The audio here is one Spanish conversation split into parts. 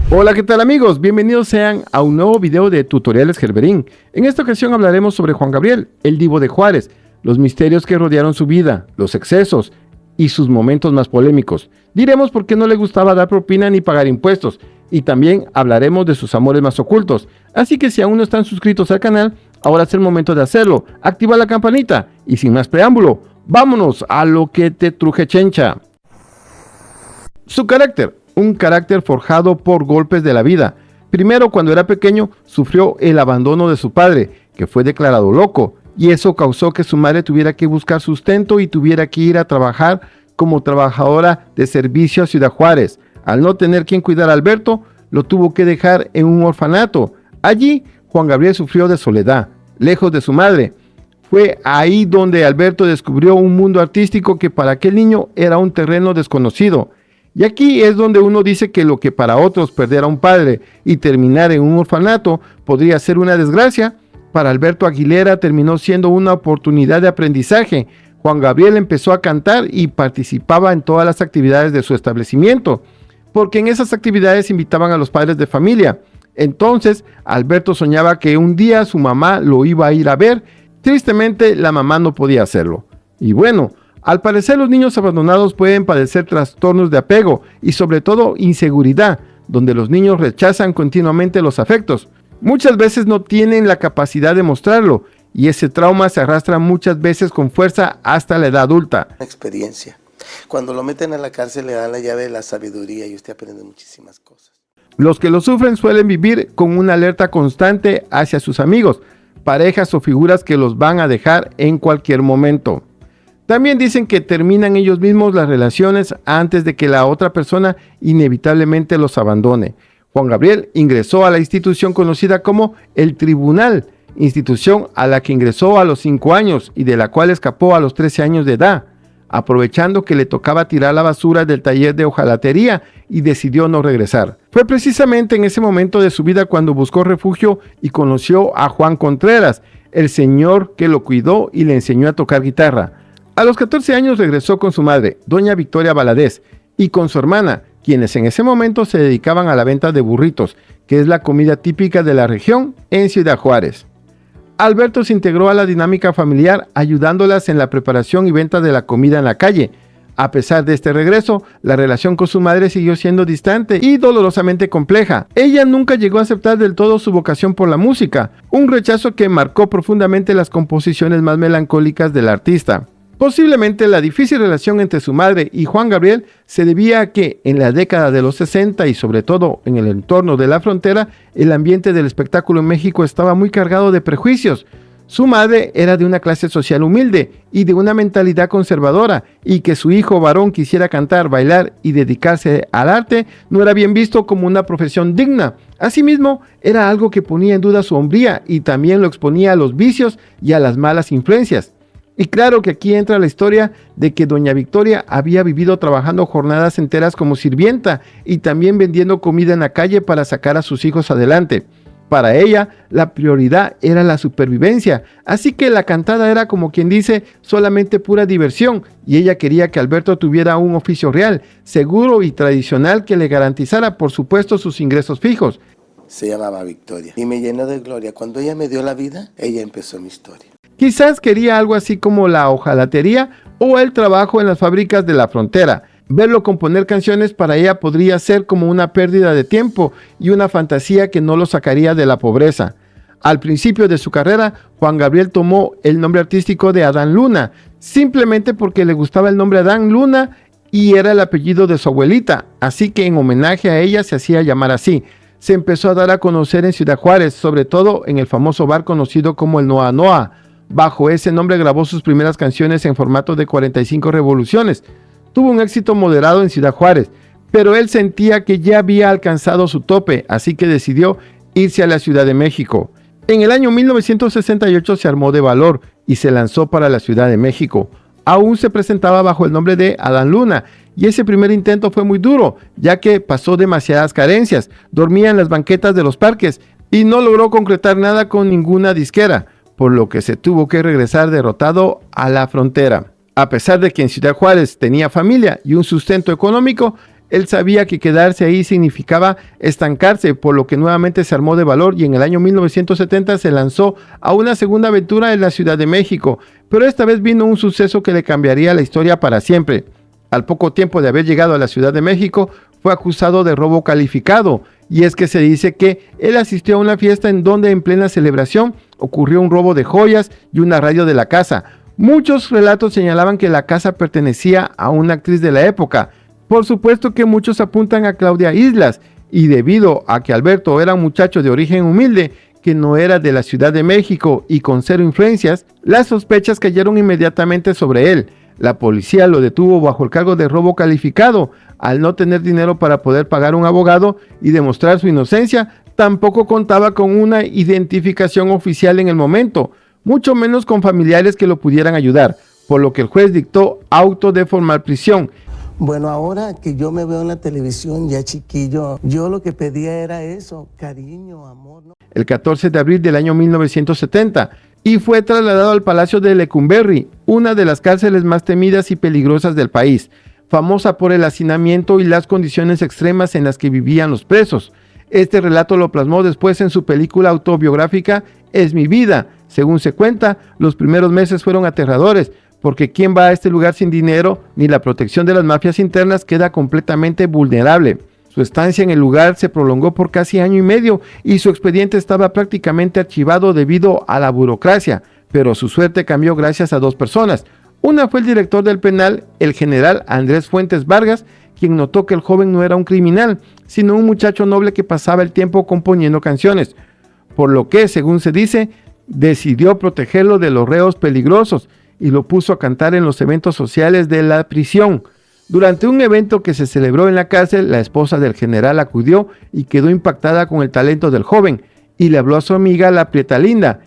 Hola, ¿qué tal amigos? Bienvenidos sean a un nuevo video de Tutoriales Gerberín. En esta ocasión hablaremos sobre Juan Gabriel, el Divo de Juárez, los misterios que rodearon su vida, los excesos y sus momentos más polémicos. Diremos por qué no le gustaba dar propina ni pagar impuestos, y también hablaremos de sus amores más ocultos. Así que si aún no están suscritos al canal, ahora es el momento de hacerlo. Activa la campanita y sin más preámbulo, vámonos a lo que te truje chencha. Su carácter. Un carácter forjado por golpes de la vida. Primero, cuando era pequeño, sufrió el abandono de su padre, que fue declarado loco, y eso causó que su madre tuviera que buscar sustento y tuviera que ir a trabajar como trabajadora de servicio a Ciudad Juárez. Al no tener quien cuidar a Alberto, lo tuvo que dejar en un orfanato. Allí, Juan Gabriel sufrió de soledad, lejos de su madre. Fue ahí donde Alberto descubrió un mundo artístico que para aquel niño era un terreno desconocido. Y aquí es donde uno dice que lo que para otros perder a un padre y terminar en un orfanato podría ser una desgracia, para Alberto Aguilera terminó siendo una oportunidad de aprendizaje. Juan Gabriel empezó a cantar y participaba en todas las actividades de su establecimiento, porque en esas actividades invitaban a los padres de familia. Entonces, Alberto soñaba que un día su mamá lo iba a ir a ver. Tristemente, la mamá no podía hacerlo. Y bueno, al parecer los niños abandonados pueden padecer trastornos de apego y sobre todo inseguridad, donde los niños rechazan continuamente los afectos. Muchas veces no tienen la capacidad de mostrarlo y ese trauma se arrastra muchas veces con fuerza hasta la edad adulta. Experiencia. Cuando lo meten a la cárcel le dan la llave de la sabiduría y usted aprende muchísimas cosas. Los que lo sufren suelen vivir con una alerta constante hacia sus amigos, parejas o figuras que los van a dejar en cualquier momento. También dicen que terminan ellos mismos las relaciones antes de que la otra persona inevitablemente los abandone. Juan Gabriel ingresó a la institución conocida como el Tribunal, institución a la que ingresó a los 5 años y de la cual escapó a los 13 años de edad, aprovechando que le tocaba tirar la basura del taller de hojalatería y decidió no regresar. Fue precisamente en ese momento de su vida cuando buscó refugio y conoció a Juan Contreras, el señor que lo cuidó y le enseñó a tocar guitarra. A los 14 años regresó con su madre, doña Victoria Valadez, y con su hermana, quienes en ese momento se dedicaban a la venta de burritos, que es la comida típica de la región en Ciudad Juárez. Alberto se integró a la dinámica familiar ayudándolas en la preparación y venta de la comida en la calle. A pesar de este regreso, la relación con su madre siguió siendo distante y dolorosamente compleja. Ella nunca llegó a aceptar del todo su vocación por la música, un rechazo que marcó profundamente las composiciones más melancólicas del artista. Posiblemente la difícil relación entre su madre y Juan Gabriel se debía a que en la década de los 60 y sobre todo en el entorno de la frontera, el ambiente del espectáculo en México estaba muy cargado de prejuicios. Su madre era de una clase social humilde y de una mentalidad conservadora, y que su hijo varón quisiera cantar, bailar y dedicarse al arte no era bien visto como una profesión digna. Asimismo, era algo que ponía en duda su hombría y también lo exponía a los vicios y a las malas influencias. Y claro que aquí entra la historia de que doña Victoria había vivido trabajando jornadas enteras como sirvienta y también vendiendo comida en la calle para sacar a sus hijos adelante. Para ella, la prioridad era la supervivencia, así que la cantada era, como quien dice, solamente pura diversión, y ella quería que Alberto tuviera un oficio real, seguro y tradicional que le garantizara, por supuesto, sus ingresos fijos. Se llamaba Victoria y me llenó de gloria. Cuando ella me dio la vida, ella empezó mi historia. Quizás quería algo así como la hojalatería o el trabajo en las fábricas de la frontera. Verlo componer canciones para ella podría ser como una pérdida de tiempo y una fantasía que no lo sacaría de la pobreza. Al principio de su carrera, Juan Gabriel tomó el nombre artístico de Adán Luna, simplemente porque le gustaba el nombre Adán Luna y era el apellido de su abuelita, así que en homenaje a ella se hacía llamar así. Se empezó a dar a conocer en Ciudad Juárez, sobre todo en el famoso bar conocido como el Noa Noa. Bajo ese nombre grabó sus primeras canciones en formato de 45 revoluciones. Tuvo un éxito moderado en Ciudad Juárez, pero él sentía que ya había alcanzado su tope, así que decidió irse a la Ciudad de México. En el año 1968 se armó de valor y se lanzó para la Ciudad de México. Aún se presentaba bajo el nombre de Adán Luna, y ese primer intento fue muy duro, ya que pasó demasiadas carencias, dormía en las banquetas de los parques y no logró concretar nada con ninguna disquera, por lo que se tuvo que regresar derrotado a la frontera. A pesar de que en Ciudad Juárez tenía familia y un sustento económico, Él sabía que quedarse ahí significaba estancarse, por lo que nuevamente se armó de valor y en el año 1970 se lanzó a una segunda aventura en la Ciudad de México, pero esta vez vino un suceso que le cambiaría la historia para siempre. Al poco tiempo de haber llegado a la Ciudad de México, fue acusado de robo calificado, y es que se dice que él asistió a una fiesta en donde en plena celebración ocurrió un robo de joyas y una radio de la casa. Muchos relatos señalaban que la casa pertenecía a una actriz de la época. Por supuesto que muchos apuntan a Claudia Islas, y debido a que Alberto era un muchacho de origen humilde, que no era de la Ciudad de México y con cero influencias, las sospechas cayeron inmediatamente sobre él. La policía lo detuvo bajo el cargo de robo calificado. Al no tener dinero para poder pagar un abogado y demostrar su inocencia, tampoco contaba con una identificación oficial en el momento, mucho menos con familiares que lo pudieran ayudar, por lo que el juez dictó auto de formal prisión. Bueno, ahora que yo me veo en la televisión ya chiquillo, yo lo que pedía era eso, cariño, amor, ¿no? El 14 de abril del año 1970, y fue trasladado al Palacio de Lecumberri, una de las cárceles más temidas y peligrosas del país, famosa por el hacinamiento y las condiciones extremas en las que vivían los presos. Este relato lo plasmó después en su película autobiográfica Es mi vida. Según se cuenta, los primeros meses fueron aterradores, porque quien va a este lugar sin dinero ni la protección de las mafias internas queda completamente vulnerable. Su estancia en el lugar se prolongó por casi año y medio y su expediente estaba prácticamente archivado debido a la burocracia, pero su suerte cambió gracias a dos personas. Una fue el director del penal, el general Andrés Fuentes Vargas, quien notó que el joven no era un criminal, sino un muchacho noble que pasaba el tiempo componiendo canciones, por lo que, según se dice, decidió protegerlo de los reos peligrosos y lo puso a cantar en los eventos sociales de la prisión. Durante un evento que se celebró en la cárcel, la esposa del general acudió y quedó impactada con el talento del joven y le habló a su amiga la Prieta Linda.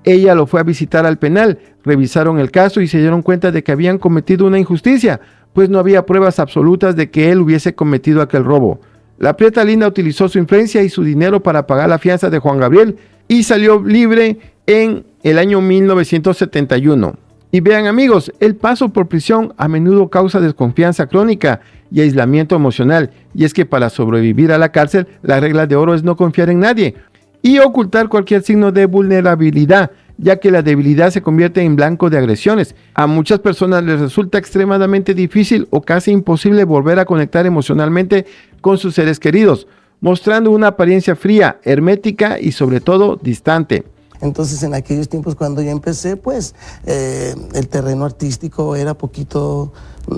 Ella lo fue a visitar al penal, revisaron el caso y se dieron cuenta de que habían cometido una injusticia, pues no había pruebas absolutas de que él hubiese cometido aquel robo. La Prieta Linda utilizó su influencia y su dinero para pagar la fianza de Juan Gabriel y salió libre en el año 1971. Y vean amigos, el paso por prisión a menudo causa desconfianza crónica y aislamiento emocional, y es que para sobrevivir a la cárcel, la regla de oro es no confiar en nadie y ocultar cualquier signo de vulnerabilidad, ya que la debilidad se convierte en blanco de agresiones. A muchas personas les resulta extremadamente difícil o casi imposible volver a conectar emocionalmente con sus seres queridos, mostrando una apariencia fría, hermética y sobre todo distante. Entonces, en aquellos tiempos cuando yo empecé, pues, el terreno artístico era poquito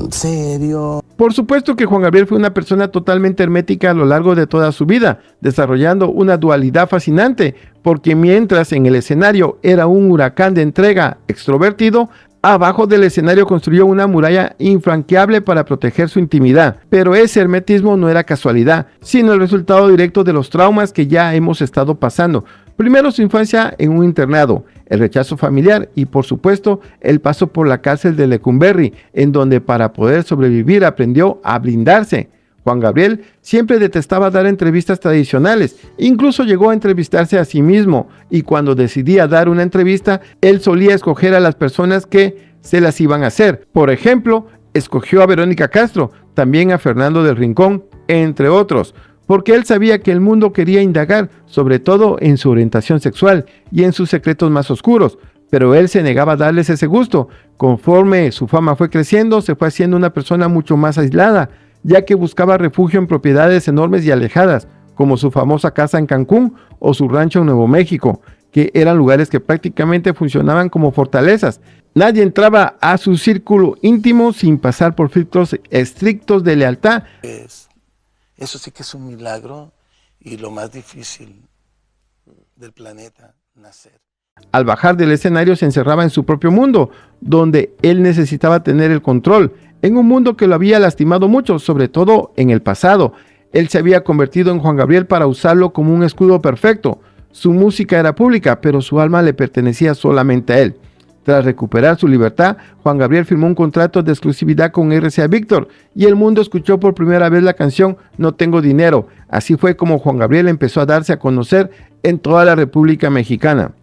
serio. Por supuesto que Juan Gabriel fue una persona totalmente hermética a lo largo de toda su vida, desarrollando una dualidad fascinante, porque mientras en el escenario era un huracán de entrega extrovertido, abajo del escenario construyó una muralla infranqueable para proteger su intimidad. Pero ese hermetismo no era casualidad, sino el resultado directo de los traumas que ya hemos estado pasando. Primero su infancia en un internado, el rechazo familiar y por supuesto el paso por la cárcel de Lecumberri, en donde para poder sobrevivir aprendió a blindarse. Juan Gabriel siempre detestaba dar entrevistas tradicionales, incluso llegó a entrevistarse a sí mismo, y cuando decidía dar una entrevista, él solía escoger a las personas que se las iban a hacer. Por ejemplo, escogió a Verónica Castro, también a Fernando del Rincón, entre otros, porque él sabía que el mundo quería indagar, sobre todo en su orientación sexual y en sus secretos más oscuros, pero él se negaba a darles ese gusto. Conforme su fama fue creciendo, se fue haciendo una persona mucho más aislada, ya que buscaba refugio en propiedades enormes y alejadas, como su famosa casa en Cancún o su rancho en Nuevo México, que eran lugares que prácticamente funcionaban como fortalezas. Nadie entraba a su círculo íntimo sin pasar por filtros estrictos de lealtad. Eso sí que es un milagro y lo más difícil del planeta, nacer. Al bajar del escenario se encerraba en su propio mundo, donde él necesitaba tener el control, en un mundo que lo había lastimado mucho, sobre todo en el pasado. Él se había convertido en Juan Gabriel para usarlo como un escudo perfecto. Su música era pública, pero su alma le pertenecía solamente a él. Tras recuperar su libertad, Juan Gabriel firmó un contrato de exclusividad con RCA Víctor y el mundo escuchó por primera vez la canción No tengo dinero. Así fue como Juan Gabriel empezó a darse a conocer en toda la República Mexicana.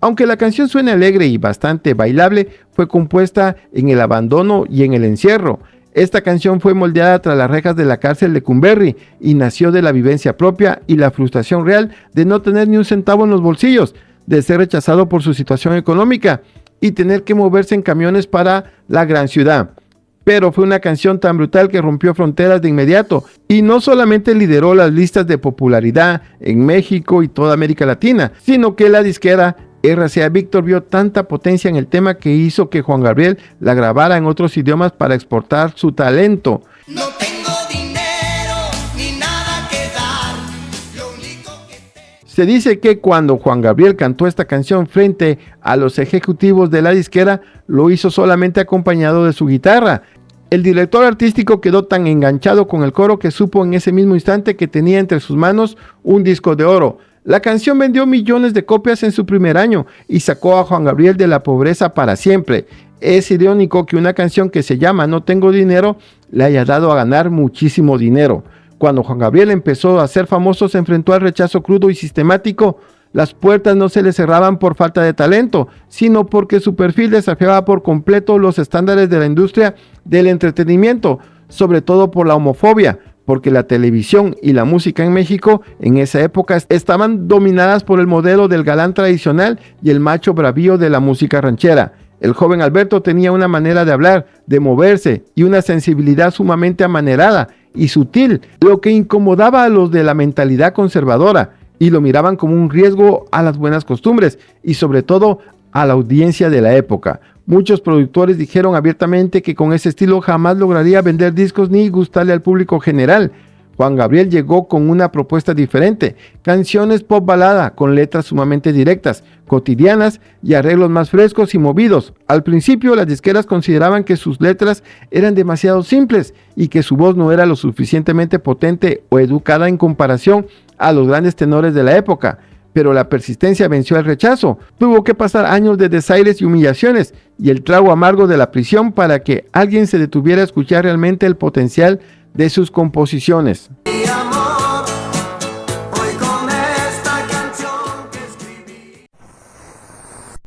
Aunque la canción suene alegre y bastante bailable, fue compuesta en el abandono y en el encierro. Esta canción fue moldeada tras las rejas de la cárcel de Cumberry y nació de la vivencia propia y la frustración real de no tener ni un centavo en los bolsillos, de ser rechazado por su situación económica y tener que moverse en camiones para la gran ciudad. Pero fue una canción tan brutal que rompió fronteras de inmediato y no solamente lideró las listas de popularidad en México y toda América Latina, sino que la disquera RCA Víctor vio tanta potencia en el tema que hizo que Juan Gabriel la grabara en otros idiomas para exportar su talento. No tengo dinero ni nada que dar, lo único que Se dice que cuando Juan Gabriel cantó esta canción frente a los ejecutivos de la disquera, lo hizo solamente acompañado de su guitarra. El director artístico quedó tan enganchado con el coro que supo en ese mismo instante que tenía entre sus manos un disco de oro. La canción vendió millones de copias en su primer año y sacó a Juan Gabriel de la pobreza para siempre. Es irónico que una canción que se llama No tengo dinero le haya dado a ganar muchísimo dinero. Cuando Juan Gabriel empezó a ser famoso, se enfrentó al rechazo crudo y sistemático. Las puertas no se le cerraban por falta de talento, sino porque su perfil desafiaba por completo los estándares de la industria del entretenimiento, sobre todo por la homofobia, porque la televisión y la música en México en esa época estaban dominadas por el modelo del galán tradicional y el macho bravío de la música ranchera. El joven Alberto tenía una manera de hablar, de moverse y una sensibilidad sumamente amanerada y sutil, lo que incomodaba a los de la mentalidad conservadora y lo miraban como un riesgo a las buenas costumbres y sobre todo a la audiencia de la época. Muchos productores dijeron abiertamente que con ese estilo jamás lograría vender discos ni gustarle al público general. Juan Gabriel llegó con una propuesta diferente, canciones pop balada con letras sumamente directas, cotidianas y arreglos más frescos y movidos. Al principio las disqueras consideraban que sus letras eran demasiado simples y que su voz no era lo suficientemente potente o educada en comparación a los grandes tenores de la época. Pero la persistencia venció el rechazo. Tuvo que pasar años de desaires y humillaciones y el trago amargo de la prisión para que alguien se detuviera a escuchar realmente el potencial de sus composiciones.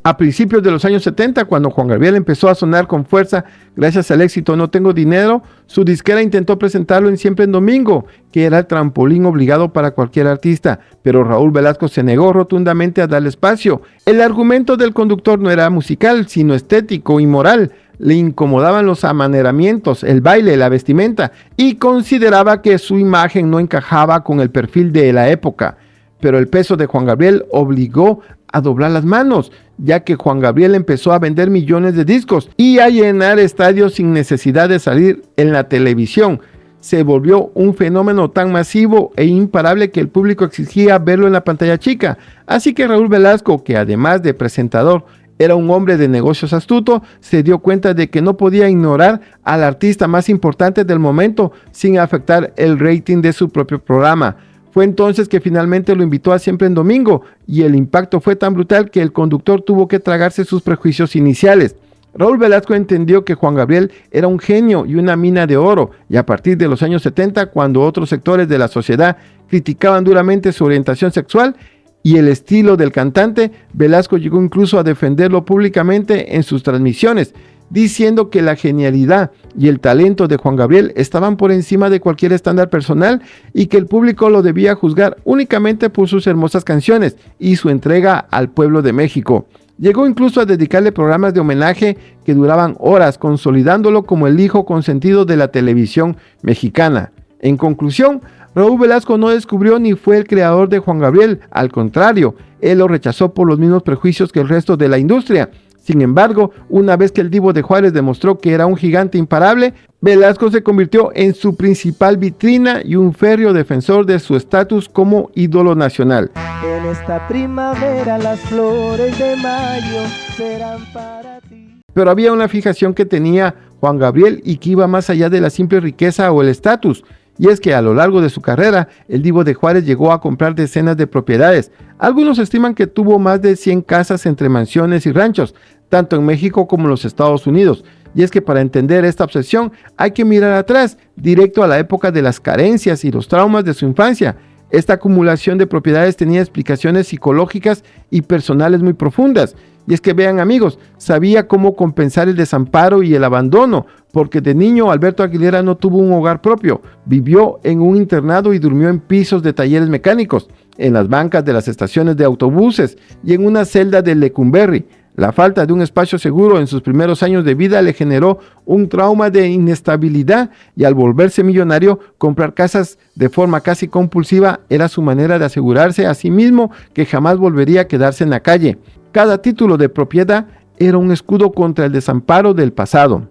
A principios de los años 70, cuando Juan Gabriel empezó a sonar con fuerza gracias al éxito No tengo dinero, su disquera intentó presentarlo en Siempre en Domingo, que era el trampolín obligado para cualquier artista, pero Raúl Velasco se negó rotundamente a darle espacio. El argumento del conductor no era musical, sino estético y moral. Le incomodaban los amaneramientos, el baile, la vestimenta, y consideraba que su imagen no encajaba con el perfil de la época. Pero el peso de Juan Gabriel obligó a doblar las manos, ya que Juan Gabriel empezó a vender millones de discos y a llenar estadios sin necesidad de salir en la televisión. Se volvió un fenómeno tan masivo e imparable que el público exigía verlo en la pantalla chica. Así que Raúl Velasco, que además de presentador era un hombre de negocios astuto, se dio cuenta de que no podía ignorar al artista más importante del momento sin afectar el rating de su propio programa. Fue entonces que finalmente lo invitó a Siempre en Domingo y el impacto fue tan brutal que el conductor tuvo que tragarse sus prejuicios iniciales. Raúl Velasco entendió que Juan Gabriel era un genio y una mina de oro, y a partir de los años 70, cuando otros sectores de la sociedad criticaban duramente su orientación sexual y el estilo del cantante, Velasco llegó incluso a defenderlo públicamente en sus transmisiones, diciendo que la genialidad y el talento de Juan Gabriel estaban por encima de cualquier estándar personal y que el público lo debía juzgar únicamente por sus hermosas canciones y su entrega al pueblo de México. Llegó incluso a dedicarle programas de homenaje que duraban horas, consolidándolo como el hijo consentido de la televisión mexicana. En conclusión, Raúl Velasco no descubrió ni fue el creador de Juan Gabriel, al contrario, él lo rechazó por los mismos prejuicios que el resto de la industria. Sin embargo, una vez que el Divo de Juárez demostró que era un gigante imparable, Velasco se convirtió en su principal vitrina y un férreo defensor de su estatus como ídolo nacional. En esta primavera las flores de mayo serán para ti. Pero había una fijación que tenía Juan Gabriel y que iba más allá de la simple riqueza o el estatus. Y es que a lo largo de su carrera, el Divo de Juárez llegó a comprar decenas de propiedades. Algunos estiman que tuvo más de 100 casas entre mansiones y ranchos, tanto en México como en los Estados Unidos. Y es que para entender esta obsesión hay que mirar atrás, directo a la época de las carencias y los traumas de su infancia. Esta acumulación de propiedades tenía explicaciones psicológicas y personales muy profundas. Y es que vean amigos, sabía cómo compensar el desamparo y el abandono, porque de niño Alberto Aguilera no tuvo un hogar propio, vivió en un internado y durmió en pisos de talleres mecánicos, en las bancas de las estaciones de autobuses y en una celda de Lecumberri. La falta de un espacio seguro en sus primeros años de vida le generó un trauma de inestabilidad y al volverse millonario, comprar casas de forma casi compulsiva era su manera de asegurarse a sí mismo que jamás volvería a quedarse en la calle. Cada título de propiedad era un escudo contra el desamparo del pasado.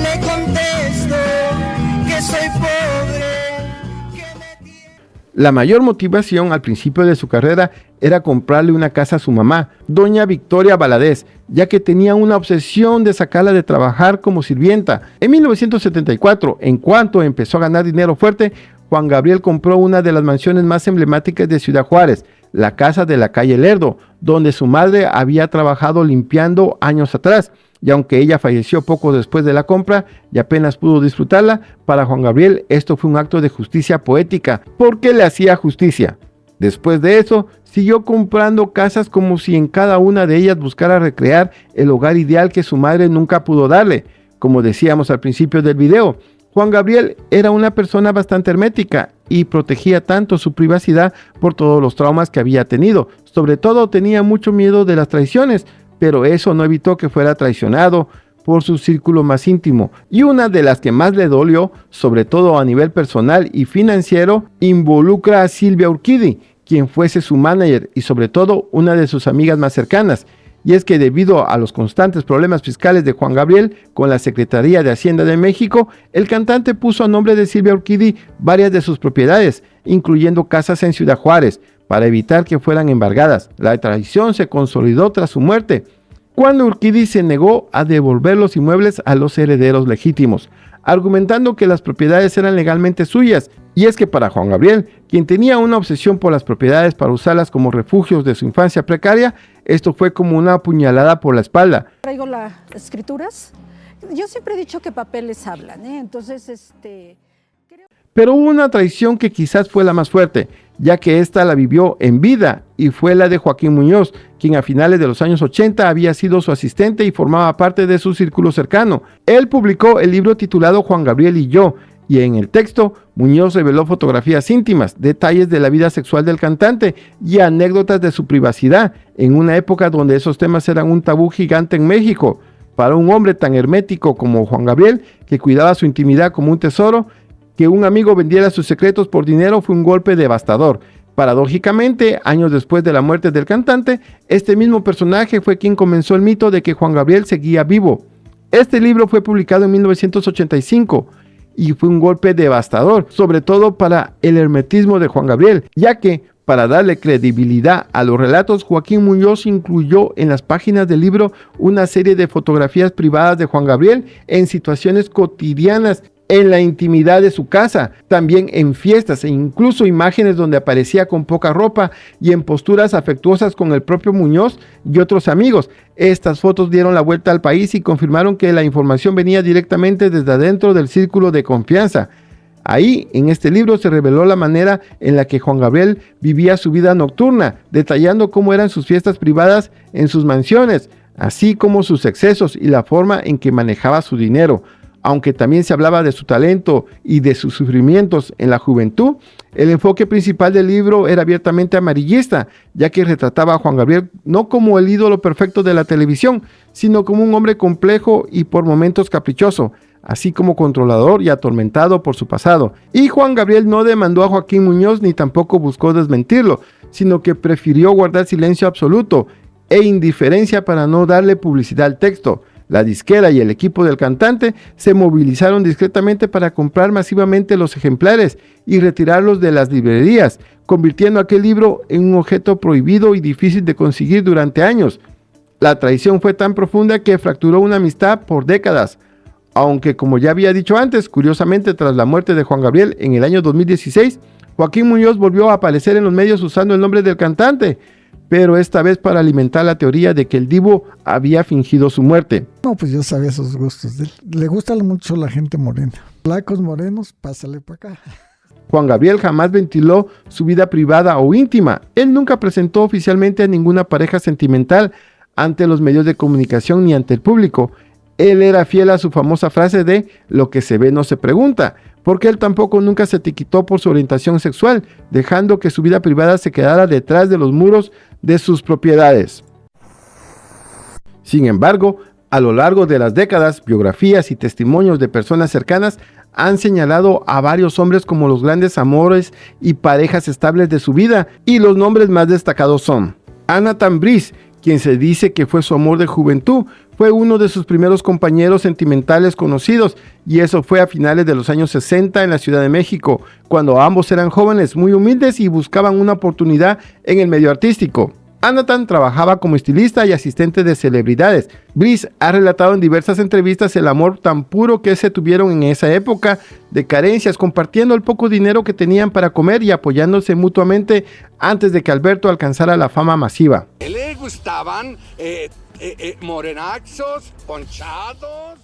Le contesto que soy pobre, que me tiene... La mayor motivación al principio de su carrera era comprarle una casa a su mamá, doña Victoria Valadez, ya que tenía una obsesión de sacarla de trabajar como sirvienta. En 1974, en cuanto empezó a ganar dinero fuerte, Juan Gabriel compró una de las mansiones más emblemáticas de Ciudad Juárez, la casa de la calle Lerdo, donde su madre había trabajado limpiando años atrás. Y aunque ella falleció poco después de la compra y apenas pudo disfrutarla, para Juan Gabriel esto fue un acto de justicia poética, porque le hacía justicia. Después de eso, siguió comprando casas como si en cada una de ellas buscara recrear el hogar ideal que su madre nunca pudo darle. Como decíamos al principio del video, Juan Gabriel era una persona bastante hermética y protegía tanto su privacidad por todos los traumas que había tenido. Sobre todo tenía mucho miedo de las traiciones, pero eso no evitó que fuera traicionado por su círculo más íntimo. Y una de las que más le dolió, sobre todo a nivel personal y financiero, involucra a Silvia Urquidi, quien fuese su manager y sobre todo una de sus amigas más cercanas. Y es que debido a los constantes problemas fiscales de Juan Gabriel con la Secretaría de Hacienda de México, el cantante puso a nombre de Silvia Urquidi varias de sus propiedades, incluyendo casas en Ciudad Juárez, para evitar que fueran embargadas. La traición se consolidó tras su muerte, cuando Urquidi se negó a devolver los inmuebles a los herederos legítimos, argumentando que las propiedades eran legalmente suyas. Y es que para Juan Gabriel, quien tenía una obsesión por las propiedades para usarlas como refugios de su infancia precaria, esto fue como una puñalada por la espalda. Traigo las escrituras. Yo siempre he dicho que papeles hablan, ¿eh? Entonces, Pero hubo una traición que quizás fue la más fuerte, ya que ésta la vivió en vida, y fue la de Joaquín Muñoz, quien a finales de los años 80 había sido su asistente y formaba parte de su círculo cercano. Él publicó el libro titulado Juan Gabriel y yo, y en el texto, Muñoz reveló fotografías íntimas, detalles de la vida sexual del cantante y anécdotas de su privacidad, en una época donde esos temas eran un tabú gigante en México. Para un hombre tan hermético como Juan Gabriel, que cuidaba su intimidad como un tesoro, que un amigo vendiera sus secretos por dinero fue un golpe devastador. Paradójicamente, años después de la muerte del cantante, este mismo personaje fue quien comenzó el mito de que Juan Gabriel seguía vivo. Este libro fue publicado en 1985 y fue un golpe devastador, sobre todo para el hermetismo de Juan Gabriel, ya que para darle credibilidad a los relatos, Joaquín Muñoz incluyó en las páginas del libro una serie de fotografías privadas de Juan Gabriel en situaciones cotidianas en la intimidad de su casa, también en fiestas e incluso imágenes donde aparecía con poca ropa y en posturas afectuosas con el propio Muñoz y otros amigos. Estas fotos dieron la vuelta al país y confirmaron que la información venía directamente desde adentro del círculo de confianza. Ahí, en este libro, se reveló la manera en la que Juan Gabriel vivía su vida nocturna, detallando cómo eran sus fiestas privadas en sus mansiones, así como sus excesos y la forma en que manejaba su dinero. Aunque también se hablaba de su talento y de sus sufrimientos en la juventud, el enfoque principal del libro era abiertamente amarillista, ya que retrataba a Juan Gabriel no como el ídolo perfecto de la televisión, sino como un hombre complejo y por momentos caprichoso, así como controlador y atormentado por su pasado. Y Juan Gabriel no demandó a Joaquín Muñoz ni tampoco buscó desmentirlo, sino que prefirió guardar silencio absoluto e indiferencia para no darle publicidad al texto. La disquera y el equipo del cantante se movilizaron discretamente para comprar masivamente los ejemplares y retirarlos de las librerías, convirtiendo aquel libro en un objeto prohibido y difícil de conseguir durante años. La traición fue tan profunda que fracturó una amistad por décadas, aunque como ya había dicho antes, curiosamente tras la muerte de Juan Gabriel en el año 2016, Joaquín Muñoz volvió a aparecer en los medios usando el nombre del cantante, pero esta vez para alimentar la teoría de que el divo había fingido su muerte. No, pues yo sabía sus gustos. Le gusta mucho la gente morena. Flacos morenos, pásale para acá. Juan Gabriel jamás ventiló su vida privada o íntima. Él nunca presentó oficialmente a ninguna pareja sentimental ante los medios de comunicación ni ante el público. Él era fiel a su famosa frase de lo que se ve no se pregunta, porque él tampoco nunca se etiquetó por su orientación sexual, dejando que su vida privada se quedara detrás de los muros de sus propiedades. Sin embargo, a lo largo de las décadas, biografías y testimonios de personas cercanas han señalado a varios hombres como los grandes amores y parejas estables de su vida, y los nombres más destacados son Anathan Brice, quien se dice que fue su amor de juventud, fue uno de sus primeros compañeros sentimentales conocidos, y eso fue a finales de los años 60 en la Ciudad de México, cuando ambos eran jóvenes muy humildes y buscaban una oportunidad en el medio artístico. Anathan trabajaba como estilista y asistente de celebridades. Brice ha relatado en diversas entrevistas el amor tan puro que se tuvieron en esa época de carencias, compartiendo el poco dinero que tenían para comer y apoyándose mutuamente antes de que Alberto alcanzara la fama masiva. Le gustaban morenazos, ponchados.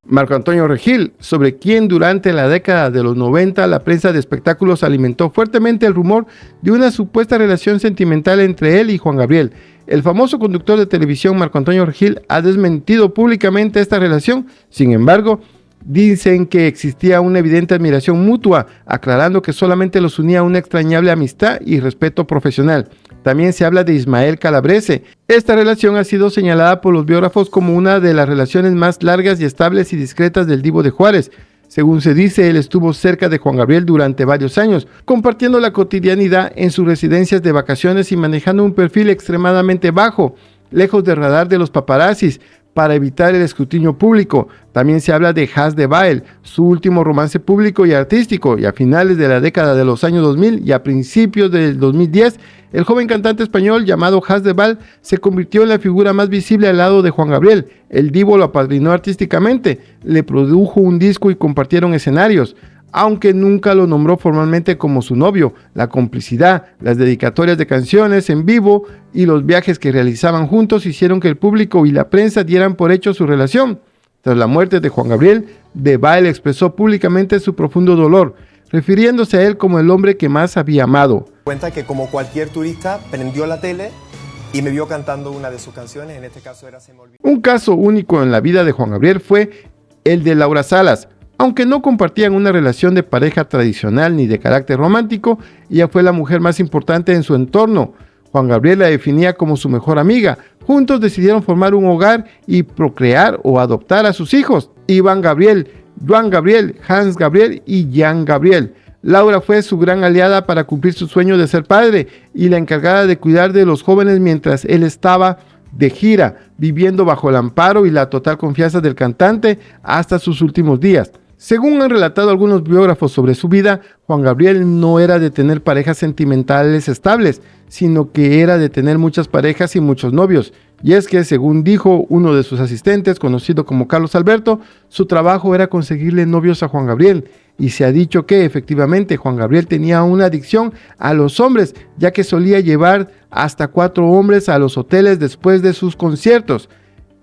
Marco Antonio Regil, sobre quien durante la década de los 90 la prensa de espectáculos alimentó fuertemente el rumor de una supuesta relación sentimental entre él y Juan Gabriel. El famoso conductor de televisión Marco Antonio Regil ha desmentido públicamente esta relación. Sin embargo, dicen que existía una evidente admiración mutua, aclarando que solamente los unía una extrañable amistad y respeto profesional. También se habla de Ismael Calabrese. Esta relación ha sido señalada por los biógrafos como una de las relaciones más largas y estables y discretas del Divo de Juárez. Según se dice, él estuvo cerca de Juan Gabriel durante varios años, compartiendo la cotidianidad en sus residencias de vacaciones y manejando un perfil extremadamente bajo, lejos del radar de los paparazzis, para evitar el escrutinio público. También se habla de Has de Bael, su último romance público y artístico, y a finales de la década de los años 2000 y a principios del 2010, el joven cantante español llamado Has de Bael se convirtió en la figura más visible al lado de Juan Gabriel. El Divo lo apadrinó artísticamente, le produjo un disco y compartieron escenarios, aunque nunca lo nombró formalmente como su novio. La complicidad, las dedicatorias de canciones en vivo y los viajes que realizaban juntos hicieron que el público y la prensa dieran por hecho su relación. Tras la muerte de Juan Gabriel, de Bael expresó públicamente su profundo dolor, refiriéndose a él como el hombre que más había amado. Cuenta que como cualquier turista prendió la tele y me vio cantando una de sus canciones, en este caso era Se me olvidó. Un caso único en la vida de Juan Gabriel fue el de Laura Salas. Aunque no compartían una relación de pareja tradicional ni de carácter romántico, ella fue la mujer más importante en su entorno. Juan Gabriel la definía como su mejor amiga. Juntos decidieron formar un hogar y procrear o adoptar a sus hijos: Iván Gabriel, Joan Gabriel, Hans Gabriel y Jan Gabriel. Laura fue su gran aliada para cumplir su sueño de ser padre y la encargada de cuidar de los jóvenes mientras él estaba de gira, viviendo bajo el amparo y la total confianza del cantante hasta sus últimos días. Según han relatado algunos biógrafos sobre su vida, Juan Gabriel no era de tener parejas sentimentales estables, sino que era de tener muchas parejas y muchos novios. Y es que, según dijo uno de sus asistentes, conocido como Carlos Alberto, su trabajo era conseguirle novios a Juan Gabriel. Y se ha dicho que, efectivamente, Juan Gabriel tenía una adicción a los hombres, ya que solía llevar hasta 4 hombres a los hoteles después de sus conciertos.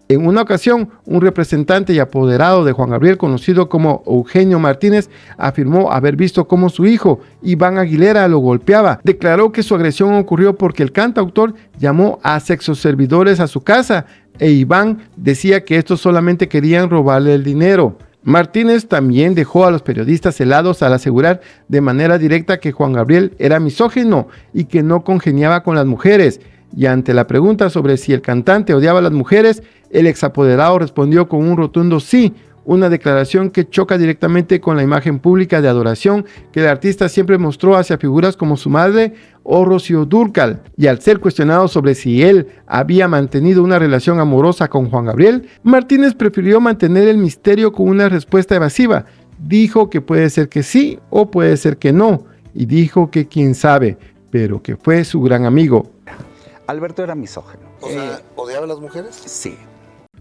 En una ocasión, un representante y apoderado de Juan Gabriel, conocido como Eugenio Martínez, afirmó haber visto cómo su hijo, Iván Aguilera, lo golpeaba. Declaró que su agresión ocurrió porque el cantautor llamó a sexoservidores a su casa e Iván decía que estos solamente querían robarle el dinero. Martínez también dejó a los periodistas helados al asegurar de manera directa que Juan Gabriel era misógino y que no congeniaba con las mujeres. Y ante la pregunta sobre si el cantante odiaba a las mujeres, el exapoderado respondió con un rotundo sí, una declaración que choca directamente con la imagen pública de adoración que el artista siempre mostró hacia figuras como su madre o Rocío Dúrcal. Y al ser cuestionado sobre si él había mantenido una relación amorosa con Juan Gabriel, Martínez prefirió mantener el misterio con una respuesta evasiva. Dijo que puede ser que sí o puede ser que no, y dijo que quién sabe, pero que fue su gran amigo. Alberto era misógino. O sea, ¿odiaba a las mujeres? Sí.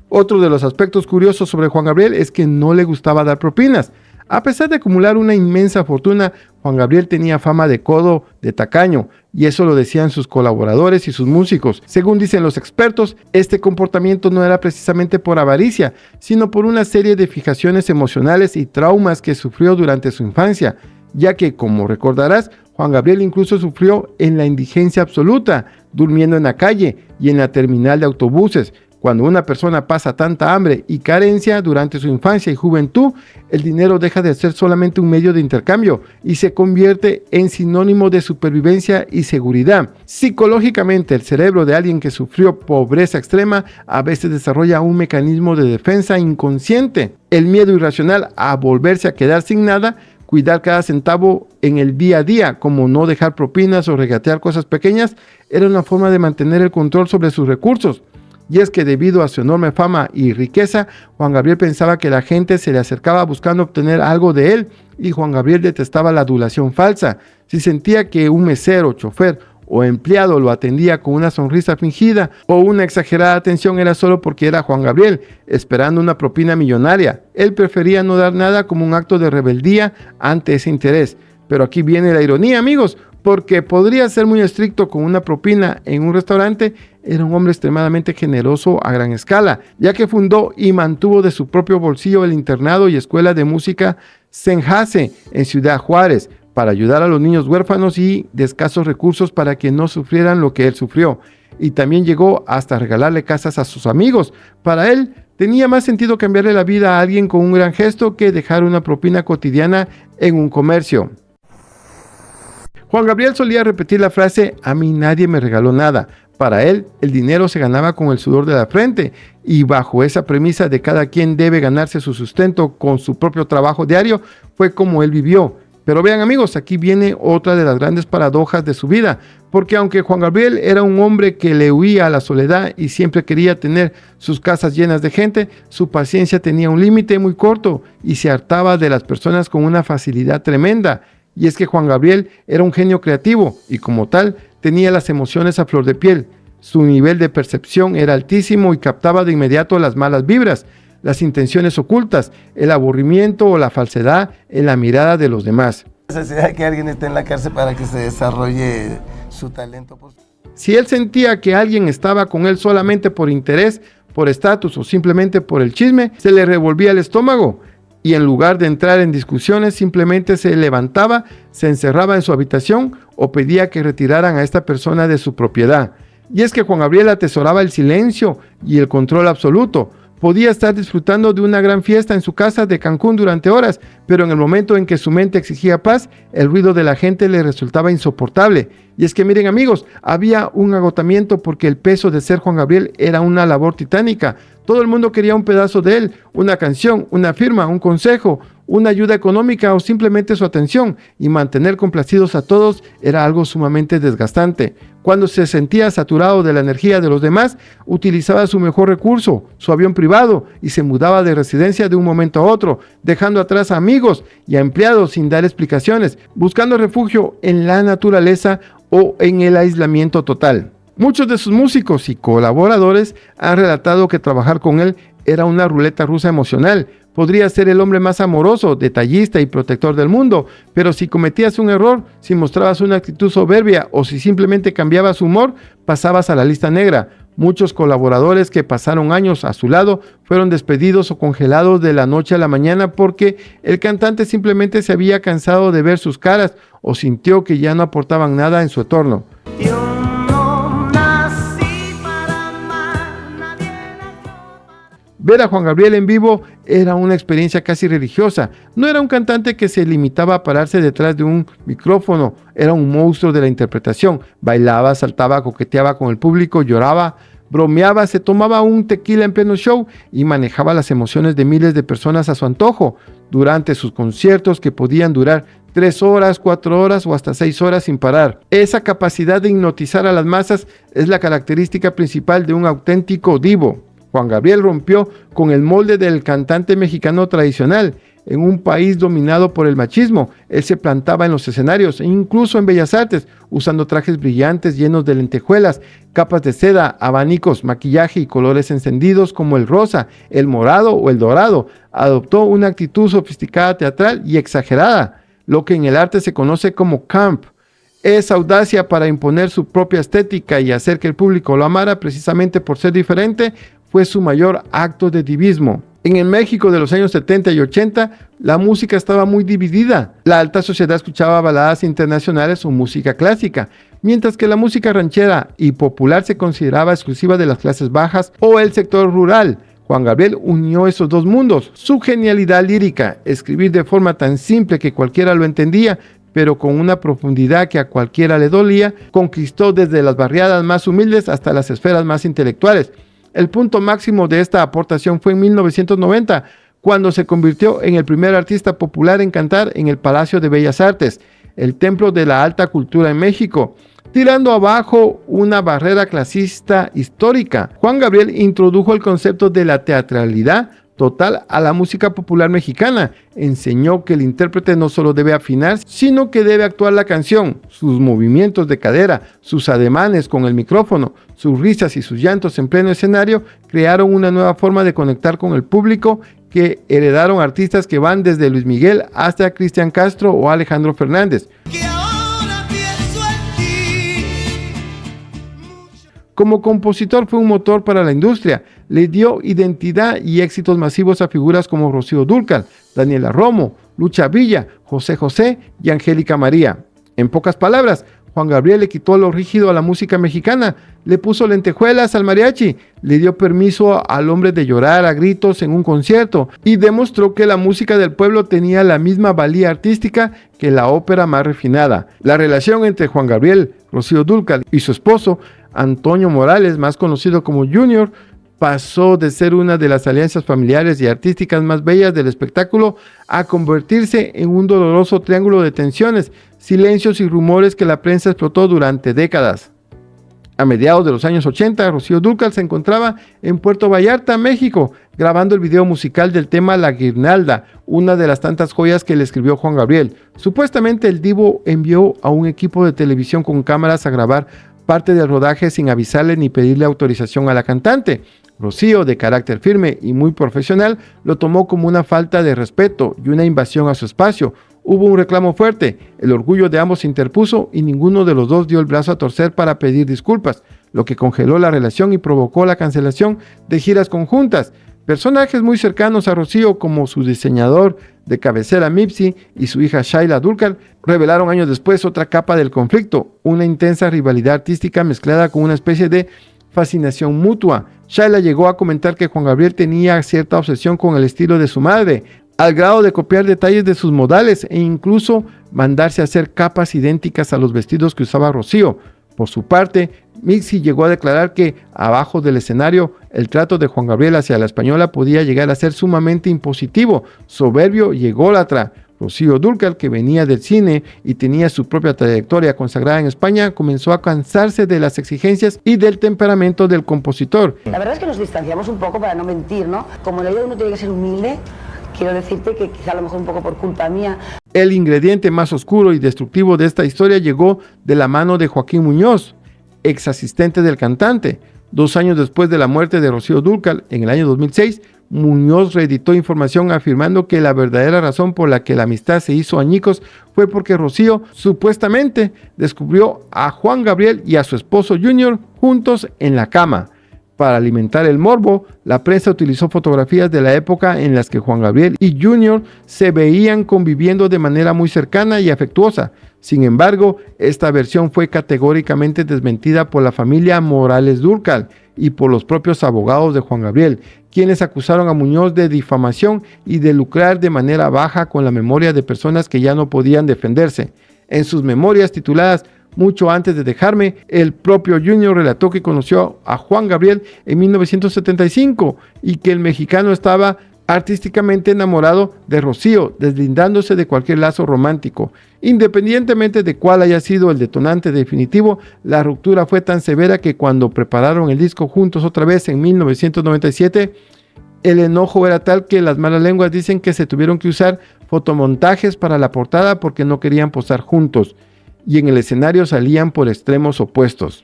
Otro de los aspectos curiosos sobre Juan Gabriel es que no le gustaba dar propinas. A pesar de acumular una inmensa fortuna, Juan Gabriel tenía fama de codo, de tacaño, y eso lo decían sus colaboradores y sus músicos. Según dicen los expertos, este comportamiento no era precisamente por avaricia, sino por una serie de fijaciones emocionales y traumas que sufrió durante su infancia, ya que, como recordarás, Juan Gabriel incluso sufrió en la indigencia absoluta, durmiendo en la calle y en la terminal de autobuses. Cuando una persona pasa tanta hambre y carencia durante su infancia y juventud, el dinero deja de ser solamente un medio de intercambio y se convierte en sinónimo de supervivencia y seguridad. Psicológicamente, el cerebro de alguien que sufrió pobreza extrema a veces desarrolla un mecanismo de defensa inconsciente. El miedo irracional a volverse a quedar sin nada, cuidar cada centavo en el día a día, como no dejar propinas o regatear cosas pequeñas, era una forma de mantener el control sobre sus recursos. Y es que debido a su enorme fama y riqueza, Juan Gabriel pensaba que la gente se le acercaba buscando obtener algo de él, y Juan Gabriel detestaba la adulación falsa. Si sentía que un mesero, chofer o empleado lo atendía con una sonrisa fingida o una exagerada atención, era solo porque era Juan Gabriel, esperando una propina millonaria. Él prefería no dar nada como un acto de rebeldía ante ese interés. Pero aquí viene la ironía, amigos, porque podría ser muy estricto con una propina en un restaurante, era un hombre extremadamente generoso a gran escala, ya que fundó y mantuvo de su propio bolsillo el internado y escuela de música Senjase en Ciudad Juárez, para ayudar a los niños huérfanos y de escasos recursos para que no sufrieran lo que él sufrió. Y también llegó hasta regalarle casas a sus amigos. Para él, tenía más sentido cambiarle la vida a alguien con un gran gesto que dejar una propina cotidiana en un comercio. Juan Gabriel solía repetir la frase: a mí nadie me regaló nada. Para él, el dinero se ganaba con el sudor de la frente, y bajo esa premisa de cada quien debe ganarse su sustento con su propio trabajo diario, fue como él vivió. Pero vean, amigos, aquí viene otra de las grandes paradojas de su vida, porque aunque Juan Gabriel era un hombre que le huía a la soledad y siempre quería tener sus casas llenas de gente, su paciencia tenía un límite muy corto y se hartaba de las personas con una facilidad tremenda. Y es que Juan Gabriel era un genio creativo y como tal tenía las emociones a flor de piel. Su nivel de percepción era altísimo y captaba de inmediato las malas vibras, las intenciones ocultas, el aburrimiento o la falsedad en la mirada de los demás. La necesidad de que alguien esté en la cárcel para que se desarrolle su talento. Si él sentía que alguien estaba con él solamente por interés, por estatus o simplemente por el chisme, se le revolvía el estómago. Y en lugar de entrar en discusiones, simplemente se levantaba, se encerraba en su habitación o pedía que retiraran a esta persona de su propiedad. Y es que Juan Gabriel atesoraba el silencio y el control absoluto. Podía estar disfrutando de una gran fiesta en su casa de Cancún durante horas, pero en el momento en que su mente exigía paz, el ruido de la gente le resultaba insoportable. Y es que miren, amigos, había un agotamiento porque el peso de ser Juan Gabriel era una labor titánica. Todo el mundo quería un pedazo de él, una canción, una firma, un consejo, una ayuda económica o simplemente su atención, y mantener complacidos a todos era algo sumamente desgastante. Cuando se sentía saturado de la energía de los demás, utilizaba su mejor recurso, su avión privado, y se mudaba de residencia de un momento a otro, dejando atrás a amigos y a empleados sin dar explicaciones, buscando refugio en la naturaleza o en el aislamiento total. Muchos de sus músicos y colaboradores han relatado que trabajar con él era una ruleta rusa emocional. Podría ser el hombre más amoroso, detallista y protector del mundo, pero si cometías un error, si mostrabas una actitud soberbia o si simplemente cambiabas su humor, pasabas a la lista negra. Muchos colaboradores que pasaron años a su lado fueron despedidos o congelados de la noche a la mañana porque el cantante simplemente se había cansado de ver sus caras o sintió que ya no aportaban nada en su entorno. Ver a Juan Gabriel en vivo era una experiencia casi religiosa. No era un cantante que se limitaba a pararse detrás de un micrófono, era un monstruo de la interpretación. Bailaba, saltaba, coqueteaba con el público, lloraba, bromeaba, se tomaba un tequila en pleno show y manejaba las emociones de miles de personas a su antojo durante sus conciertos que podían durar 3 horas, 4 horas o hasta 6 horas sin parar. Esa capacidad de hipnotizar a las masas es la característica principal de un auténtico divo. Juan Gabriel rompió con el molde del cantante mexicano tradicional. En un país dominado por el machismo, él se plantaba en los escenarios e incluso en Bellas Artes, usando trajes brillantes llenos de lentejuelas, capas de seda, abanicos, maquillaje y colores encendidos como el rosa, el morado o el dorado. Adoptó una actitud sofisticada, teatral y exagerada, lo que en el arte se conoce como camp. Esa audacia para imponer su propia estética y hacer que el público lo amara precisamente por ser diferente fue su mayor acto de divismo. En el México de los años 70 y 80, la música estaba muy dividida. La alta sociedad escuchaba baladas internacionales o música clásica, mientras que la música ranchera y popular se consideraba exclusiva de las clases bajas o el sector rural. Juan Gabriel unió esos dos mundos. Su genialidad lírica, escribir de forma tan simple que cualquiera lo entendía, pero con una profundidad que a cualquiera le dolía, conquistó desde las barriadas más humildes hasta las esferas más intelectuales. El punto máximo de esta aportación fue en 1990, cuando se convirtió en el primer artista popular en cantar en el Palacio de Bellas Artes, el templo de la alta cultura en México, tirando abajo una barrera clasista histórica. Juan Gabriel introdujo el concepto de la teatralidad total a la música popular mexicana. Enseñó que el intérprete no solo debe afinar, sino que debe actuar la canción. Sus movimientos de cadera, sus ademanes con el micrófono, sus risas y sus llantos en pleno escenario crearon una nueva forma de conectar con el público que heredaron artistas que van desde Luis Miguel hasta Cristian Castro o Alejandro Fernández. Como compositor fue un motor para la industria, le dio identidad y éxitos masivos a figuras como Rocío Dúrcal, Daniela Romo, Lucha Villa, José José y Angélica María. En pocas palabras, Juan Gabriel le quitó lo rígido a la música mexicana, le puso lentejuelas al mariachi, le dio permiso al hombre de llorar a gritos en un concierto y demostró que la música del pueblo tenía la misma valía artística que la ópera más refinada. La relación entre Juan Gabriel, Rocío Dúrcal y su esposo, Antonio Morales, más conocido como Junior, pasó de ser una de las alianzas familiares y artísticas más bellas del espectáculo a convertirse en un doloroso triángulo de tensiones, silencios y rumores que la prensa explotó durante décadas. A mediados de los años 80, Rocío Dúrcal se encontraba en Puerto Vallarta, México, grabando el video musical del tema La Guirnalda, una de las tantas joyas que le escribió Juan Gabriel. Supuestamente el divo envió a un equipo de televisión con cámaras a grabar parte del rodaje sin avisarle ni pedirle autorización a la cantante. Rocío, de carácter firme y muy profesional, lo tomó como una falta de respeto y una invasión a su espacio. Hubo un reclamo fuerte, el orgullo de ambos se interpuso y ninguno de los dos dio el brazo a torcer para pedir disculpas, lo que congeló la relación y provocó la cancelación de giras conjuntas. Personajes muy cercanos a Rocío, como su diseñador de cabecera Mipsy y su hija Shaila Dúrcal, revelaron años después otra capa del conflicto, una intensa rivalidad artística mezclada con una especie de fascinación mutua. Shaila llegó a comentar que Juan Gabriel tenía cierta obsesión con el estilo de su madre, al grado de copiar detalles de sus modales e incluso mandarse a hacer capas idénticas a los vestidos que usaba Rocío. Por su parte, Mipsy llegó a declarar que abajo del escenario el trato de Juan Gabriel hacia la española podía llegar a ser sumamente impositivo, soberbio y ególatra. Rocío Dúrcal, que venía del cine y tenía su propia trayectoria consagrada en España, comenzó a cansarse de las exigencias y del temperamento del compositor. La verdad es que nos distanciamos un poco, para no mentir, ¿no? Como la idea de uno tiene que ser humilde, quiero decirte que quizá a lo mejor un poco por culpa mía. El ingrediente más oscuro y destructivo de esta historia llegó de la mano de Joaquín Muñoz, ex asistente del cantante. 2 años después de la muerte de Rocío Dúrcal, en el año 2006, Muñoz reeditó información afirmando que la verdadera razón por la que la amistad se hizo añicos fue porque Rocío supuestamente descubrió a Juan Gabriel y a su esposo Junior juntos en la cama. Para alimentar el morbo, la prensa utilizó fotografías de la época en las que Juan Gabriel y Junior se veían conviviendo de manera muy cercana y afectuosa. Sin embargo, esta versión fue categóricamente desmentida por la familia Morales Dúrcal y por los propios abogados de Juan Gabriel, quienes acusaron a Muñoz de difamación y de lucrar de manera baja con la memoria de personas que ya no podían defenderse. En sus memorias tituladas Mucho antes de dejarme, el propio Junior relató que conoció a Juan Gabriel en 1975 y que el mexicano estaba artísticamente enamorado de Rocío, deslindándose de cualquier lazo romántico. Independientemente de cuál haya sido el detonante definitivo, la ruptura fue tan severa que cuando prepararon el disco juntos otra vez en 1997, el enojo era tal que las malas lenguas dicen que se tuvieron que usar fotomontajes para la portada porque no querían posar juntos y en el escenario salían por extremos opuestos.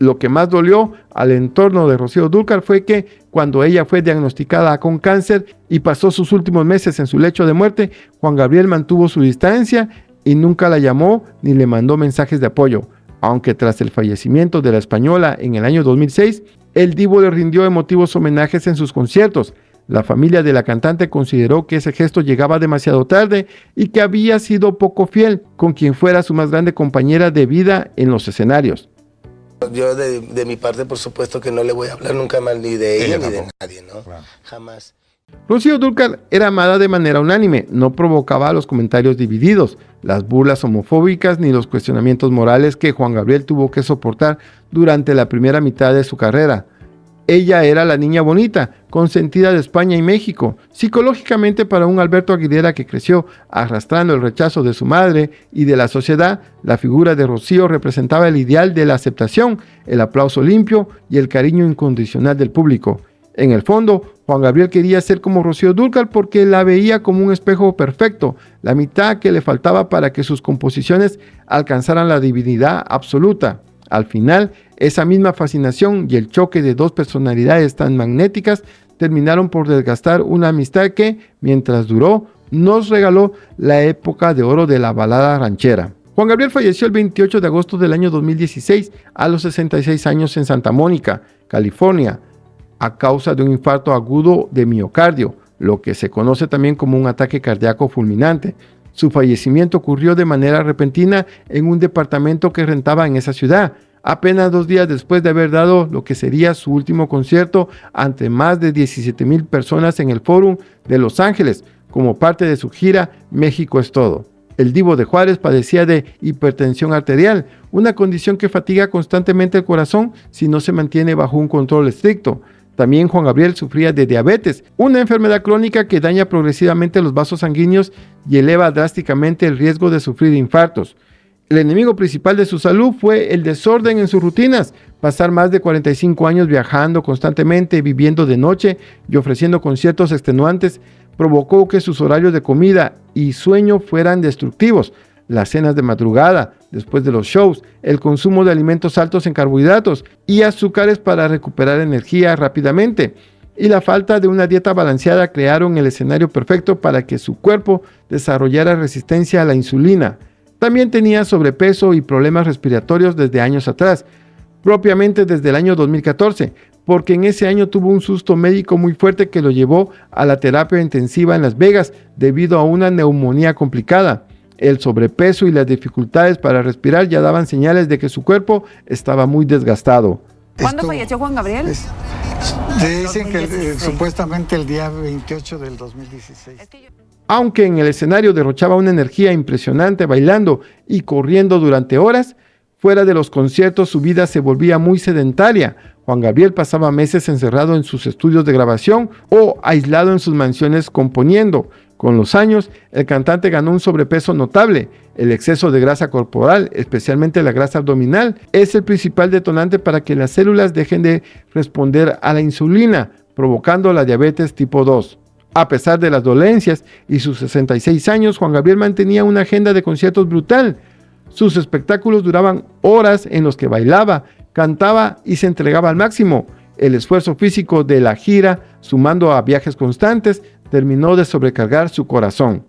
Lo que más dolió al entorno de Rocío Dúrcal fue que cuando ella fue diagnosticada con cáncer y pasó sus últimos meses en su lecho de muerte, Juan Gabriel mantuvo su distancia y nunca la llamó ni le mandó mensajes de apoyo. Aunque tras el fallecimiento de la española en el año 2006, el divo le rindió emotivos homenajes en sus conciertos. La familia de la cantante consideró que ese gesto llegaba demasiado tarde y que había sido poco fiel con quien fuera su más grande compañera de vida en los escenarios. Yo de mi parte, por supuesto que no le voy a hablar nunca más ni de ella ni de nadie, ¿no? Claro. Jamás. Rocío Dúrcal era amada de manera unánime, no provocaba los comentarios divididos, las burlas homofóbicas ni los cuestionamientos morales que Juan Gabriel tuvo que soportar durante la primera mitad de su carrera. Ella era la niña bonita, consentida de España y México. Psicológicamente, para un Alberto Aguilera que creció arrastrando el rechazo de su madre y de la sociedad, la figura de Rocío representaba el ideal de la aceptación, el aplauso limpio y el cariño incondicional del público. En el fondo, Juan Gabriel quería ser como Rocío Dúrcal porque la veía como un espejo perfecto, la mitad que le faltaba para que sus composiciones alcanzaran la divinidad absoluta. Al final, esa misma fascinación y el choque de dos personalidades tan magnéticas terminaron por desgastar una amistad que, mientras duró, nos regaló la época de oro de la balada ranchera. Juan Gabriel falleció el 28 de agosto del año 2016 a los 66 años en Santa Mónica, California, a causa de un infarto agudo de miocardio, lo que se conoce también como un ataque cardíaco fulminante. Su fallecimiento ocurrió de manera repentina en un departamento que rentaba en esa ciudad, apenas 2 días después de haber dado lo que sería su último concierto ante más de 17,000 personas en el Fórum de Los Ángeles, como parte de su gira México es Todo. El Divo de Juárez padecía de hipertensión arterial, una condición que fatiga constantemente el corazón si no se mantiene bajo un control estricto. También Juan Gabriel sufría de diabetes, una enfermedad crónica que daña progresivamente los vasos sanguíneos y eleva drásticamente el riesgo de sufrir infartos. El enemigo principal de su salud fue el desorden en sus rutinas. Pasar más de 45 años viajando constantemente, viviendo de noche y ofreciendo conciertos extenuantes provocó que sus horarios de comida y sueño fueran destructivos. Las cenas de madrugada, después de los shows, el consumo de alimentos altos en carbohidratos y azúcares para recuperar energía rápidamente, y la falta de una dieta balanceada crearon el escenario perfecto para que su cuerpo desarrollara resistencia a la insulina. También tenía sobrepeso y problemas respiratorios desde años atrás, propiamente desde el año 2014, porque en ese año tuvo un susto médico muy fuerte que lo llevó a la terapia intensiva en Las Vegas debido a una neumonía complicada. El sobrepeso y las dificultades para respirar ya daban señales de que su cuerpo estaba muy desgastado. ¿Cuándo falleció Juan Gabriel? Dicen que supuestamente el día 28 del 2016. Aunque en el escenario derrochaba una energía impresionante bailando y corriendo durante horas, fuera de los conciertos su vida se volvía muy sedentaria. Juan Gabriel pasaba meses encerrado en sus estudios de grabación o aislado en sus mansiones componiendo. Con los años, el cantante ganó un sobrepeso notable. El exceso de grasa corporal, especialmente la grasa abdominal, es el principal detonante para que las células dejen de responder a la insulina, provocando la diabetes tipo 2. A pesar de las dolencias y sus 66 años, Juan Gabriel mantenía una agenda de conciertos brutal. Sus espectáculos duraban horas en los que bailaba, cantaba y se entregaba al máximo. El esfuerzo físico de la gira, sumando a viajes constantes, terminó de sobrecargar su corazón.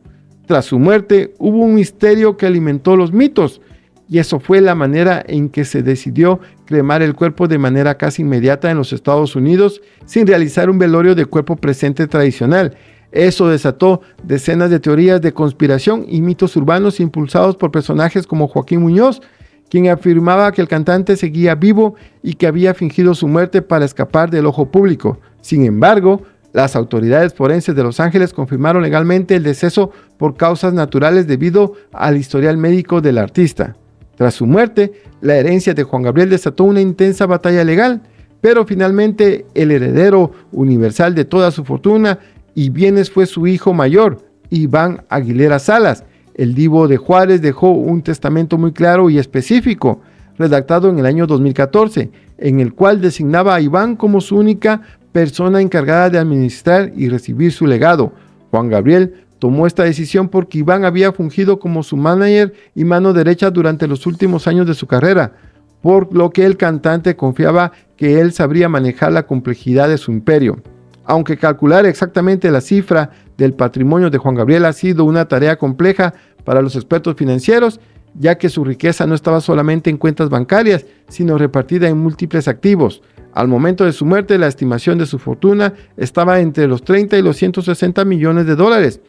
Tras su muerte, hubo un misterio que alimentó los mitos, y eso fue la manera en que se decidió cremar el cuerpo de manera casi inmediata en los Estados Unidos, sin realizar un velorio de cuerpo presente tradicional. Eso desató decenas de teorías de conspiración y mitos urbanos impulsados por personajes como Joaquín Muñoz, quien afirmaba que el cantante seguía vivo y que había fingido su muerte para escapar del ojo público. Sin embargo, las autoridades forenses de Los Ángeles confirmaron legalmente el deceso por causas naturales debido al historial médico del artista. Tras su muerte, la herencia de Juan Gabriel desató una intensa batalla legal, pero finalmente el heredero universal de toda su fortuna y bienes fue su hijo mayor, Iván Aguilera Salas. El Divo de Juárez dejó un testamento muy claro y específico, redactado en el año 2014, en el cual designaba a Iván como su única persona encargada de administrar y recibir su legado. Juan Gabriel tomó esta decisión porque Iván había fungido como su manager y mano derecha durante los últimos años de su carrera, por lo que el cantante confiaba que él sabría manejar la complejidad de su imperio. Aunque calcular exactamente la cifra del patrimonio de Juan Gabriel ha sido una tarea compleja para los expertos financieros, ya que su riqueza no estaba solamente en cuentas bancarias, sino repartida en múltiples activos. Al momento de su muerte, la estimación de su fortuna estaba entre los 30 y los 160 millones de dólares.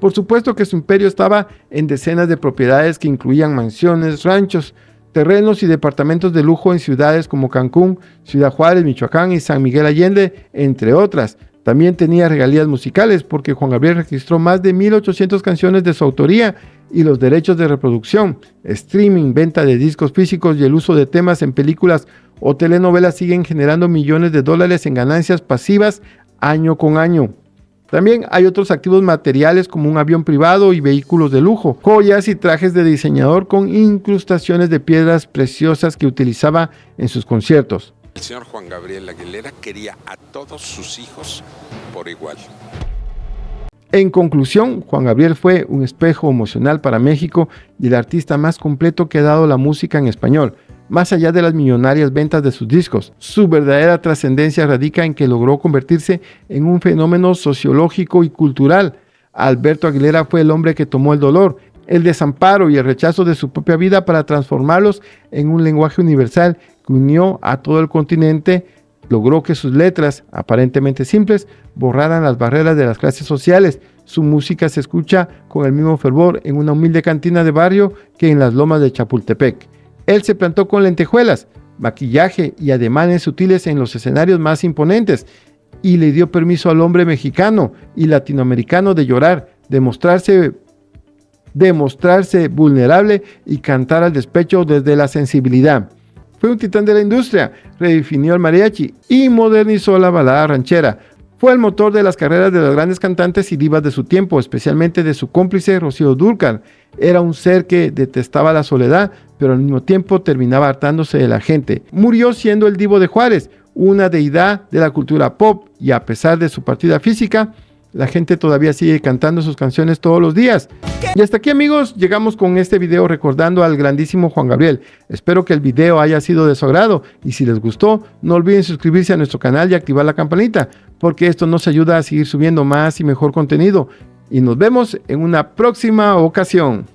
Por supuesto que su imperio estaba en decenas de propiedades que incluían mansiones, ranchos, terrenos y departamentos de lujo en ciudades como Cancún, Ciudad Juárez, Michoacán y San Miguel Allende, entre otras. También tenía regalías musicales porque Juan Gabriel registró más de 1,800 canciones de su autoría y los derechos de reproducción, streaming, venta de discos físicos y el uso de temas en películas o telenovelas siguen generando millones de dólares en ganancias pasivas año con año. También hay otros activos materiales como un avión privado y vehículos de lujo, joyas y trajes de diseñador con incrustaciones de piedras preciosas que utilizaba en sus conciertos. El señor Juan Gabriel Aguilera quería a todos sus hijos por igual. En conclusión, Juan Gabriel fue un espejo emocional para México y el artista más completo que ha dado la música en español. Más allá de las millonarias ventas de sus discos, su verdadera trascendencia radica en que logró convertirse en un fenómeno sociológico y cultural. Alberto Aguilera fue el hombre que tomó el dolor, el desamparo y el rechazo de su propia vida para transformarlos en un lenguaje universal que unió a todo el continente. Logró que sus letras, aparentemente simples, borraran las barreras de las clases sociales. Su música se escucha con el mismo fervor en una humilde cantina de barrio que en las lomas de Chapultepec. Él se plantó con lentejuelas, maquillaje y ademanes sutiles en los escenarios más imponentes y le dio permiso al hombre mexicano y latinoamericano de llorar, de mostrarse vulnerable y cantar al despecho desde la sensibilidad. Fue un titán de la industria, redefinió el mariachi y modernizó la balada ranchera. Fue el motor de las carreras de las grandes cantantes y divas de su tiempo, especialmente de su cómplice Rocío Dúrcal. Era un ser que detestaba la soledad, pero al mismo tiempo terminaba hartándose de la gente. Murió siendo el Divo de Juárez, una deidad de la cultura pop, y a pesar de su partida física, la gente todavía sigue cantando sus canciones todos los días. Y hasta aquí, amigos, llegamos con este video recordando al grandísimo Juan Gabriel. Espero que el video haya sido de su agrado y si les gustó, no olviden suscribirse a nuestro canal y activar la campanita, porque esto nos ayuda a seguir subiendo más y mejor contenido. Y nos vemos en una próxima ocasión.